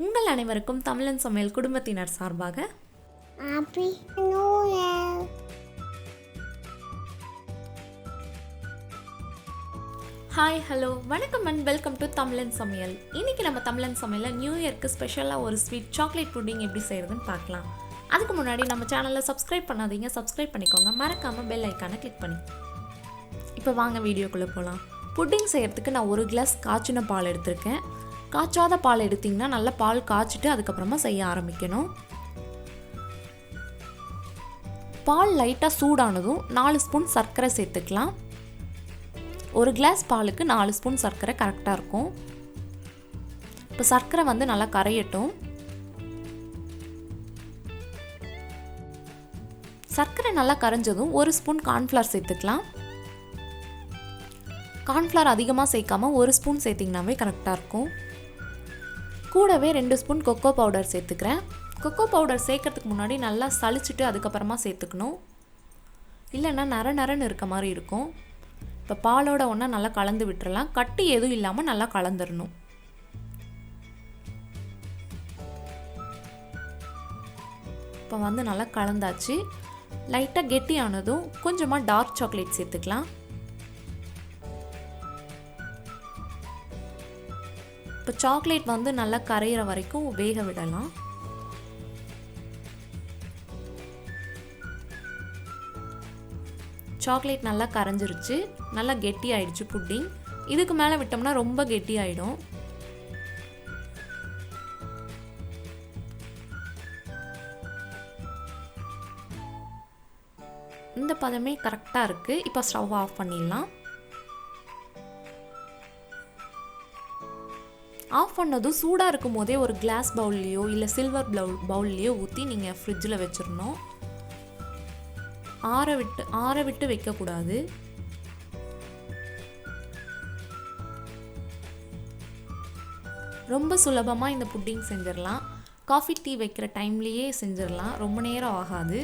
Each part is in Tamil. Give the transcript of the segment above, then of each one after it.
உங்கள் அனைவருக்கும் தமிழன் சமையல் குடும்பத்தினர் சார்பாக happy new year. Hi hello வணக்கம் அண்ட் வெல்கம் டு தமிழன் சமையல். இன்றைக்கி நம்ம தமிழன் சமையலில் நியூ இயர்க்கு ஸ்பெஷலாக ஒரு ஸ்வீட் சாக்லேட் புட்டிங் எப்படி செய்கிறதுன்னு பார்க்கலாம். அதுக்கு முன்னாடி நம்ம சேனலில் சப்ஸ்கிரைப் பண்ணாதீங்க, சப்ஸ்கிரைப் பண்ணிக்கோங்க. மறக்காமல் பெல் ஐக்கானை கிளிக் பண்ணி. இப்போ வாங்க வீடியோக்குள்ளே போகலாம். புட்டிங் செய்கிறதுக்கு நான் 1 கிளாஸ் காய்ச்சின பால் எடுத்திருக்கேன். காய்ச்சாத பால் எடுத்திங்கன்னா நல்லா பால் காய்ச்சிட்டு அதுக்கப்புறமா செய்ய ஆரம்பிக்கணும். பால் லைட்டாக சூடானதும் 4 ஸ்பூன் சர்க்கரை சேர்த்துக்கலாம். 1 கிளாஸ் பாலுக்கு 4 ஸ்பூன் சர்க்கரை கரெக்டாக இருக்கும். இப்போ சர்க்கரை நல்லா கரையட்டும். சர்க்கரை நல்லா கரைஞ்சதும் 1 ஸ்பூன் கார்ன்ஃப்ளவர் சேர்த்துக்கலாம். கார்ன்ஃப்ளவர் அதிகமாக சேர்க்காம 1 ஸ்பூன் சேர்த்திங்கனாவே கரெக்டாக இருக்கும். கூடவே 2 ஸ்பூன் கொக்கோ பவுடர் சேர்த்துக்கிறேன். கொக்கோ பவுடர் சேர்க்கறதுக்கு முன்னாடி நல்லா சளிச்சிட்டு அதுக்கப்புறமா சேர்த்துக்கணும், இல்லைன்னா நரன்னு இருக்க மாதிரி இருக்கும். இப்போ பாலோட ஒன்றா நல்லா கலந்து விட்டுறலாம். கட்டி எதுவும் இல்லாமல் நல்லா கலந்துடணும். இப்போ நல்லா கலந்தாச்சு. லைட்டாக கெட்டியானதும் கொஞ்சமாக டார்க் சாக்லேட் சேர்த்துக்கலாம். இப்போ சாக்லேட் நல்லா கரையிற வரைக்கும் வேக விடலாம். சாக்லேட் நல்லா கரைஞ்சிருச்சு, நல்லா கெட்டி ஆயிடுச்சு புட்டிங். இதுக்கு மேலே விட்டோம்னா ரொம்ப கெட்டி ஆகிடும். இந்த பதமே கரெக்டாக இருக்குது. இப்போ ஸ்டவ் ஆஃப் பண்ணிடலாம். ஆஃப் பண்ணதும் சூடாக இருக்கும் போதே ஒரு கிளாஸ் பவுல்லையோ இல்லை சில்வர் பவுல்லையோ ஊற்றி நீங்கள் ஃப்ரிட்ஜில் வச்சிடணும். ஆற விட்டு வைக்கக்கூடாது. ரொம்ப சுலபமாக இந்த புட்டிங் செஞ்சிடலாம். காஃபி டீ வைக்கிற டைம்லேயே செஞ்சிடலாம், ரொம்ப நேரம் ஆகாது.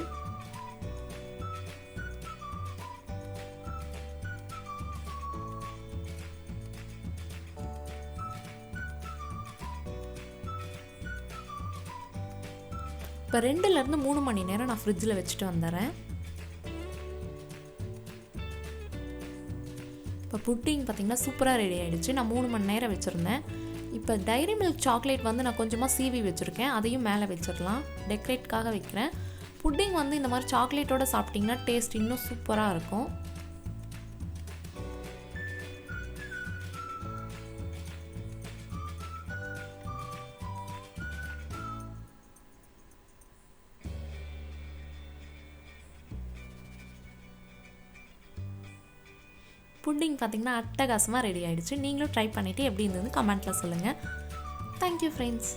இப்போ 2லேருந்து 3 மணி நேரம் நான் ஃப்ரிட்ஜில் வச்சுட்டு வந்துடுறேன். இப்போ புட்டிங் பார்த்திங்கன்னா சூப்பராக ரெடி ஆகிடுச்சு. நான் 3 மணி நேரம் வச்சுருந்தேன். இப்போ டைரி மில்க் சாக்லேட் நான் கொஞ்சமாக சீவி வச்சுருக்கேன், அதையும் மேலே வச்சிடலாம். டெக்கரேட்காக வைக்கிறேன். புட்டிங் இந்த மாதிரி சாக்லேட்டோடு சாப்பிட்டிங்கன்னா டேஸ்ட் இன்னும் சூப்பராக இருக்கும். புட்டிங் பார்த்திங்கன்னா அட்டகாசமாக ரெடி ஆகிடுச்சு. நீங்களும் ட்ரை பண்ணிவிட்டு எப்படி இருந்ததுன்னு கமெண்ட்டில் சொல்லுங்கள். Thank you friends.